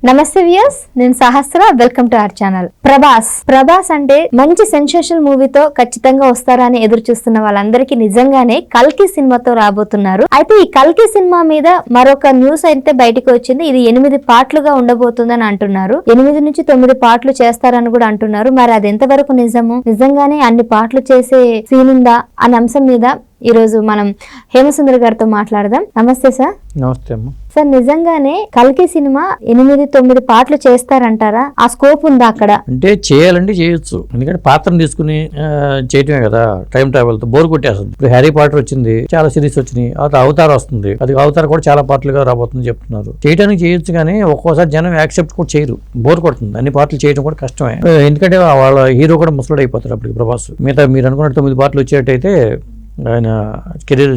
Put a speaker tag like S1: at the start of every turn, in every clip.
S1: నమస్తే వ్యూయర్స్, నేను Sahasra. Welcome to our channel. Prabhas అంటే మంచి సెన్సేషనల్ మూవీతో ఖచ్చితంగా వస్తారా అని ఎదురు చూస్తున్న వాళ్ళందరికీ నిజంగానే కల్కి సినిమాతో రాబోతున్నారు. అయితే ఈ కల్కి సినిమా మీద మరొక న్యూస్ అయితే బయటకు వచ్చింది. ఇది 8 పార్ట్లుగా ఉండబోతుందని అంటున్నారు. 8 నుంచి 9 పార్ట్లు చేస్తారని కూడా అంటున్నారు. మరి అది ఎంతవరకు నిజము, నిజంగానే అన్ని పార్ట్లు చేసే సీన్ ఉందా అనే అంశం మీద ఈ రోజు మనం హేమసుందర్ గారితో మాట్లాడదాం. నమస్తే సార్.
S2: నమస్తే అమ్మ.
S1: సార్, నిజంగానే కల్కి సినిమా 8-9 పార్ట్లు చేస్తారంటారా? ఆ స్కోప్ ఉందా అక్కడ?
S2: అంటే చేయాలంటే చేయొచ్చు, ఎందుకంటే పాత్రను తీసుకుని చేయటమే కదా. టైం ట్రావెల్ తో బోర్ కొట్టేస్తుంది. ఇప్పుడు హ్యారీ పాటర్ వచ్చింది, చాలా సిరీస్ వచ్చినాయి. అవతార్ వస్తుంది, అది అవతార్ కూడా చాలా పార్ట్లుగా రాబోతుంది చెప్తున్నారు. చేయడానికి చేయొచ్చు, కానీ ఒక్కోసారి జనం యాక్సెప్ట్ కూడా చేయరు, బోర్ కొడుతుంది. అన్ని పార్ట్లు చేయడం కూడా కష్టమే, ఎందుకంటే వాళ్ళ హీరో కూడా ముసలుడు అయిపోతారు అప్పటికి ప్రభాస్. మిగతా మీరు అనుకున్న 9 పార్ట్లు వచ్చేటైతే ఆయన కెరీర్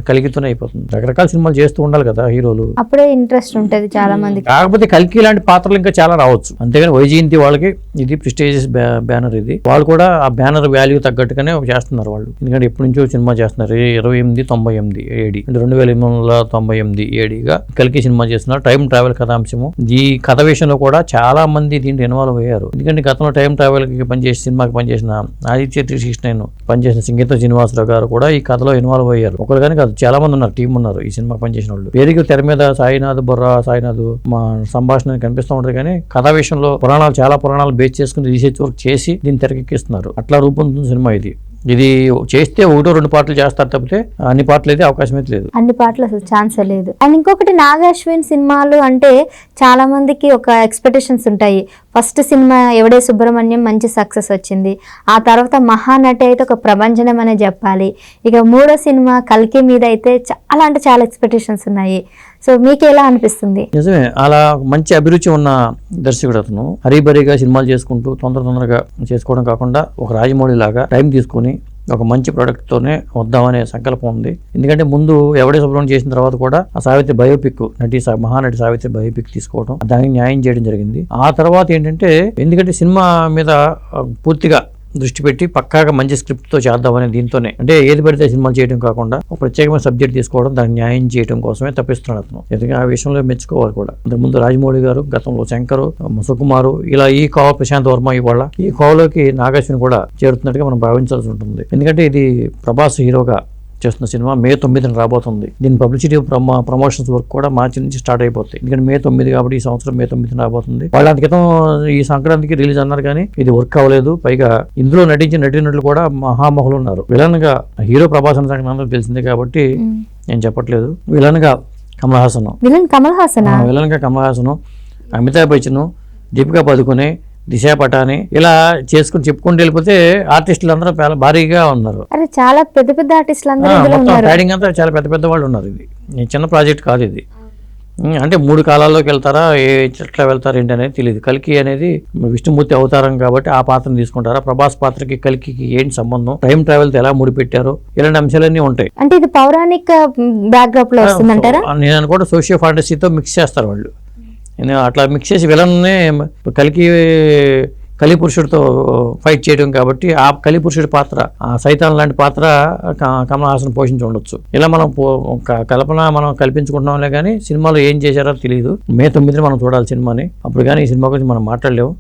S2: కలిగితూనే అయిపోతుంది. రకరకాల సినిమాలు చేస్తూ ఉండాలి కదా హీరోలు,
S1: అప్పుడే ఇంట్రెస్ట్ ఉంటది చాలా మంది.
S2: కాకపోతే కల్కి లాంటి పాత్రలు ఇంకా చాలా రావచ్చు. అంతేగాని వైజయంతి వాళ్ళకి ఇది ప్రెస్టీజియస్ బ్యానర్, ఇది వాళ్ళు కూడా ఆ బ్యానర్ వాల్యూ తగ్గట్టుగానే చేస్తున్నారు వాళ్ళు. ఎందుకంటే ఎప్పటి నుంచో సినిమా చేస్తున్నారు. 2898 ఏడి అంటే 2898 ఏడిగా కల్కి సినిమా చేస్తున్నారు. టైం ట్రావెల్ కథాంశము. ఈ కథ విషయంలో కూడా చాలా మంది దీంట్లో ఇన్వాల్వ్ అయ్యారు. ఎందుకంటే గతంలో టైం ట్రావెల్ కి పనిచేసి సినిమాకి పనిచేసిన ఆదిత్య 369 పనిచేసిన సింగీత శ్రీనివాసరావు గారు కూడా ఈ కథలో ఇన్వాల్వ్ అయ్యారు. ఒకరు కానీ కాదు, చాలా మంది ఉన్నారు, టీం ఉన్నారు ఈ సినిమా పనిచేసిన వాళ్ళు. పేరుకి తెర మీద సాయినాథ్ మా సంభాషణ కనిపిస్తూ ఉంటుంది, కానీ కథా విషయంలో చాలా పురాణాలు బేస్ చేసుకుని రీసెర్చ్ వర్క్ చేసి దీన్ని తెరకెక్కిస్తున్నారు. అట్లా రూపొందుతున్న సినిమా ఇది. ఇది చేస్తే 1-2 పార్ట్లు చేస్తారు తప్పితే అన్ని పార్ట్లు అయితే అవకాశం అయితే లేదు.
S1: అన్ని పార్ట్లు అసలు ఛాన్సే లేదు. అండ్ ఇంకొకటి, నాగాశ్విన్ సినిమాలు అంటే చాలా మందికి ఒక ఎక్స్పెక్టేషన్స్ ఉంటాయి. ఫస్ట్ సినిమా ఎవడే సుబ్రహ్మణ్యం మంచి సక్సెస్ వచ్చింది, ఆ తర్వాత మహానటి అయితే ఒక ప్రభంజనం అనే చెప్పాలి. ఇక 3వ సినిమా కల్కి మీద అయితే చాలా ఎక్స్పెక్టేషన్స్ ఉన్నాయి. సో మీకు ఎలా అనిపిస్తుంది?
S2: నిజమే, అలా మంచి అభిరుచి ఉన్న దర్శకుడు అతను. హరిబరిగా సినిమాలు చేసుకుంటూ తొందరగా చేసుకోవడం కాకుండా ఒక రాజమౌళి లాగా టైం తీసుకుని ఒక మంచి ప్రోడక్ట్తోనే వద్దామనే సంకల్పం ఉంది. ఎందుకంటే ముందు ఎవడే సుబ్రహ్మణ్యం చేసిన తర్వాత కూడా ఆ సావిత్రి బయోపిక్ మహానటి సావిత్రి బయోపిక్ తీసుకోవడం, దానికి న్యాయం చేయడం జరిగింది. ఆ తర్వాత ఏంటంటే, ఎందుకంటే సినిమా మీద పూర్తిగా దృష్టి పెట్టి పక్కాగా మంచి స్క్రిప్ట్ తో చేద్దామనే దీంతోనే, అంటే ఏది పడితే సినిమాలు చేయడం కాకుండా ఒక ప్రత్యేకమైన సబ్జెక్ట్ తీసుకోవడం, దానికి న్యాయం చేయడం కోసమే తప్పిస్తున్నాడు అతను. ఎందుకంటే ఆ విషయంలో మెచ్చుకోవాలి కూడా. అంతకుముందు రాజమౌళి గారు, గతంలో శంకరు, సుకుమారు, ఇలా ఈ కోవ ప్రశాంత్ వర్మ, ఇవాళ ఈ కోవలోకి నాగాశ్విని కూడా చేరుతున్నట్టుగా మనం భావించాల్సి ఉంటుంది. ఎందుకంటే ఇది ప్రభాస్ హీరోగా చేస్తున్న సినిమా మే 9న రాబోతుంది. దీని పబ్లిసిటీ ప్రమోషన్స్ వర్క్ కూడా మార్చి నుంచి స్టార్ట్ అయిపోతాయి. ఎందుకంటే మే 9 కాబట్టి ఈ సంవత్సరం మే 9న రాబోతుంది. వాళ్ళ క్రితం ఈ సంక్రాంతికి రిలీజ్ అన్నారు, కానీ ఇది వర్క్ అవ్వలేదు. పైగా ఇందులో నటించిన నటీనటులు కూడా మహామహులు ఉన్నారు. విలన్ గా హీరో ప్రభాస్ అనే సంగతి అందరూ తెలిసిందే కాబట్టి నేను చెప్పట్లేదు. విలన్ గా కమల్ హాసన్, విలన్ గా కమల్ హాసన్, అమితాబ్ బచ్చన్, దీపికా పదుకొనే, దిశా పటాని, ఇలా చేసుకుని చెప్పుకుంటూ వెళ్ళిపోతే ఆర్టిస్టులు అందరూ చాలా భారీగా ఉన్నారు.
S1: చాలా పెద్ద ఆర్టిస్టులు
S2: రైడింగ్ అంతా చాలా పెద్ద వాళ్ళు ఉన్నారు. ఇది చిన్న ప్రాజెక్ట్ కాదు ఇది. అంటే 3 కాలాల్లోకి వెళ్తారా, ఎట్లా వెళ్తారు ఏంటి అనేది తెలియదు. కల్కి అనేది విష్ణుమూర్తి అవతారం కాబట్టి ఆ పాత్రను తీసుకుంటారా, ప్రభాస్ పాత్రకి కల్కి ఏంటి సంబంధం, టైం ట్రావెల్ తో ఎలా ముడిపెట్టారు, ఇలాంటి అంశాలన్నీ ఉంటాయి.
S1: అంటే ఇది పౌరాణిక బ్యాక్డ్రాప్ లో వస్తుందంటారా? నేను
S2: అనుకుంటే సోషియో ఫాంటసీతో మిక్స్ చేస్తారు వాళ్ళు. అట్లా మిక్స్ చేసి విలన్నే కలి పురుషుడితో ఫైట్ చేయడం కాబట్టి ఆ కలి పురుషుడి పాత్ర, ఆ సైతాన్ లాంటి పాత్ర కమల్ హాసన్ పోషించి ఉండొచ్చు. ఇలా మనం మనం కల్పించుకుంటున్నాంలే, కానీ సినిమాలో ఏం చేశారో తెలియదు. మే 9న మనం చూడాలి సినిమాని. అప్పుడు కానీ ఈ సినిమా గురించి మనం మాట్లాడలేము.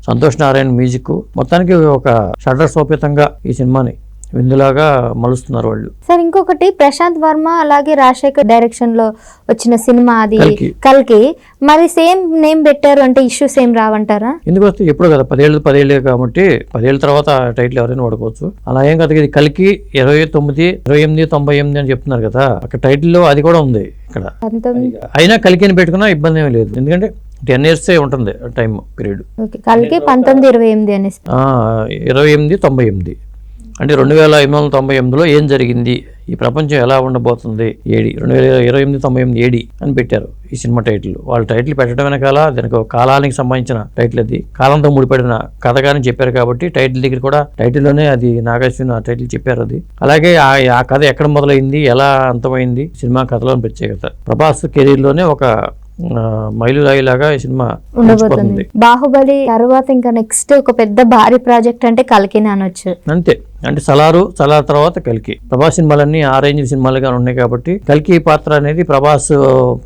S2: సంతోష్ నారాయణ మ్యూజిక్, మొత్తానికి ఒక షట్టర్ సోపేతంగా ఈ సినిమాని విందులాగా మలుస్తున్నారు వాళ్ళు.
S1: సార్, ఇంకొకటి, ప్రశాంత్ వర్మ అలాగే రాజశేఖర్ డైరెక్షన్ లో వచ్చిన సినిమా అది కల్కి, మరి సేమ్ నేమ్ పెట్టారు అంటే ఇష్యూస్ ఏం రావంటారా?
S2: ఎందుకు వస్తే ఎప్పుడు కదా 10 ఏళ్ళే కాబట్టి 10 ఏళ్ళ తర్వాత టైటిల్ ఎవరైనా వాడుకోవచ్చు. అలా ఏం కదా, ఇది కల్కి 2898 అని చెప్తున్నారు కదా, అక్కడ టైటిల్లో అది కూడా ఉంది. ఇక్కడ అయినా కల్కి అని పెట్టుకున్నా ఇబ్బంది ఏమీ లేదు, ఎందుకంటే 10 years ఉంటుంది టైం పీరియడ్.
S1: కల్కి 1928 అనేసి
S2: 2898 అంటే 2898లో ఏం జరిగింది, ఈ ప్రపంచం ఎలా ఉండబోతుంది, 2898 ఏడి అని పెట్టారు ఈ సినిమా టైటిల్. వాళ్ళ టైటిల్ పెట్టడం వెనకాల దానికి కాలానికి సంబంధించిన టైటిల్, అది కాలంతో ముడిపడిన కథగాని చెప్పారు కాబట్టి టైటిల్ దగ్గర కూడా టైటిల్లోనే అది నాగాశ్విన్ ఆ టైటిల్ చెప్పారు. అది అలాగే ఆ కథ ఎక్కడ మొదలైంది, ఎలా అంతమైంది, సినిమా కథలోని ప్రత్యేకత. ప్రభాస్ కెరీర్ లోనే ఒక మైలురాయిలాగా ఈ సినిమా ఉండబోతుంది.
S1: బాహుబలి తర్వాత ఇంకా నెక్స్ట్ ఒక పెద్ద భారీ ప్రాజెక్ట్ అంటే కల్కి అనొచ్చు.
S2: అంతే. అంటే సలార్ తర్వాత కల్కి. ప్రభాస్ సినిమాలన్నీ ఆ రేంజ్ సినిమాలుగా ఉన్నాయి కాబట్టి కల్కి పాత్ర అనేది ప్రభాస్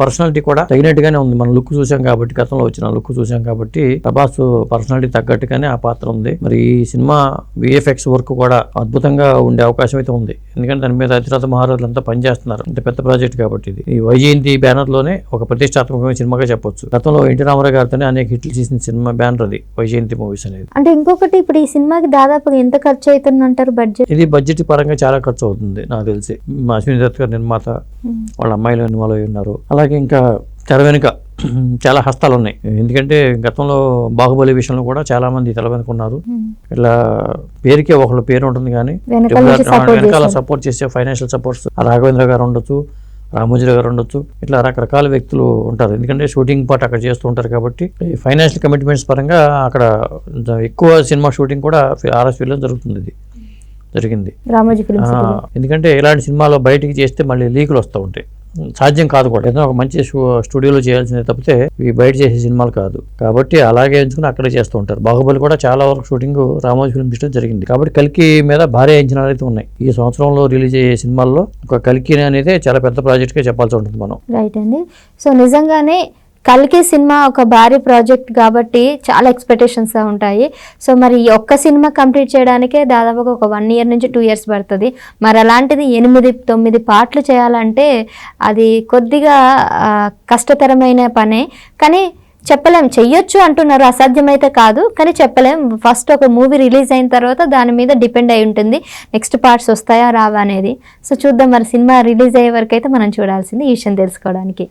S2: పర్సనాలిటీ కూడా తగినట్టుగానే ఉంది. మనం లుక్ చూసాం కాబట్టి, గతంలో వచ్చిన లుక్ చూసాం కాబట్టి ప్రభాస్ పర్సనాలిటీ తగ్గట్టుగానే ఆ పాత్ర ఉంది. మరి ఈ సినిమా విఎఫ్ఎక్స్ వర్క్ కూడా అద్భుతంగా ఉండే అవకాశం అయితే ఉంది. ఎందుకంటే దాని మీద అతిరథ మహారాజులు అంతా పనిచేస్తున్నారు. ఇంత పెద్ద ప్రాజెక్ట్ కాబట్టి ఇది ఈ వైజయంతి బ్యానర్ లోనే ఒక ప్రతిష్టాత్మకమైన సినిమాగా చెప్పొచ్చు. గతంలో ఎన్టీ రామారావు గారితోనే అనేక హిట్లు చేసిన సినిమా బ్యానర్ అది వైజయంతి మూవీస్ అనేది.
S1: అంటే ఇంకొకటి, ఇప్పుడు ఈ సినిమాకి దాదాపుగా ఎంత ఖర్చు అవుతుందంటారు బడ్జెట్?
S2: ఇది బడ్జెట్ పరంగా చాలా ఖర్చు అవుతుంది నాకు తెలిసి. అశ్విని దత్ గారు నిర్మాత, వాళ్ళ అమ్మాయిలు ఇన్వాల్వ్ అయి ఉన్నారు. అలాగే ఇంకా తెర వెనుక చాలా హస్తాలు ఉన్నాయి. ఎందుకంటే గతంలో బాహుబలి విషయంలో కూడా చాలా మంది తెర వెనుక ఉన్నారు. ఇట్లా పేరుకే ఒకళ్ళ పేరు ఉంటుంది కానీ వెనకాల సపోర్ట్ చేసే ఫైనాన్షియల్ సపోర్ట్స్ రాఘవేంద్ర గారు ఉండొచ్చు, రామోజీరావు గారు ఉండొచ్చు, ఇట్లా రకరకాల వ్యక్తులు ఉంటారు. ఎందుకంటే షూటింగ్ పార్ట్ అక్కడ చేస్తూ ఉంటారు కాబట్టి ఫైనాన్షియల్ కమిట్మెంట్స్ పరంగా అక్కడ ఎక్కువ సినిమా షూటింగ్ కూడా ఆర్ఎస్పీలో జరిగింది. ఎందుకంటే ఇలాంటి సినిమాలో బయటికి చేస్తే మళ్ళీ లీకులు వస్తూ ఉంటాయి, సాధ్యం కాదు కూడా. ఏదైనా ఒక మంచి స్టూడియోలో చేయాల్సిందే తప్పితే ఇవి బయట చేసే సినిమాలు కాదు కాబట్టి అలాగే ఎంచుకుని అక్కడే చేస్తూ ఉంటారు. బాహుబలి కూడా చాలా వరకు షూటింగ్ రామోజీ ఫిల్మ్ సిటీలో జరిగింది కాబట్టి కల్కి మీద భారీ అంచనాలు అయితే ఉన్నాయి. ఈ సంవత్సరంలో రిలీజ్ అయ్యే సినిమాల్లో ఒక కల్కి అనేది చాలా పెద్ద ప్రాజెక్ట్ గా చెప్పాల్సి ఉంటుంది మనం.
S1: రైట్ అండి. సో నిజంగానే కల్కి సినిమా ఒక భారీ ప్రాజెక్ట్ కాబట్టి చాలా ఎక్స్పెక్టేషన్స్ ఉంటాయి. సో మరి ఈ ఒక్క సినిమా కంప్లీట్ చేయడానికే దాదాపుగా ఒక 1 year నుంచి 2 years పడుతుంది. మరి అలాంటిది 8-9 పార్ట్లు చేయాలంటే అది కొద్దిగా కష్టతరమైన పనే. కానీ చెప్పలేం, చెయ్యొచ్చు అంటున్నారు, అసాధ్యమైతే కాదు కానీ చెప్పలేం. ఫస్ట్ ఒక మూవీ రిలీజ్ అయిన తర్వాత దాని మీద డిపెండ్ అయి ఉంటుంది నెక్స్ట్ పార్ట్స్ వస్తాయా రావా అనేది. సో చూద్దాం, మరి సినిమా రిలీజ్ అయ్యే వరకు అయితే మనం చూడాల్సింది ఈ విషయం తెలుసుకోవడానికి.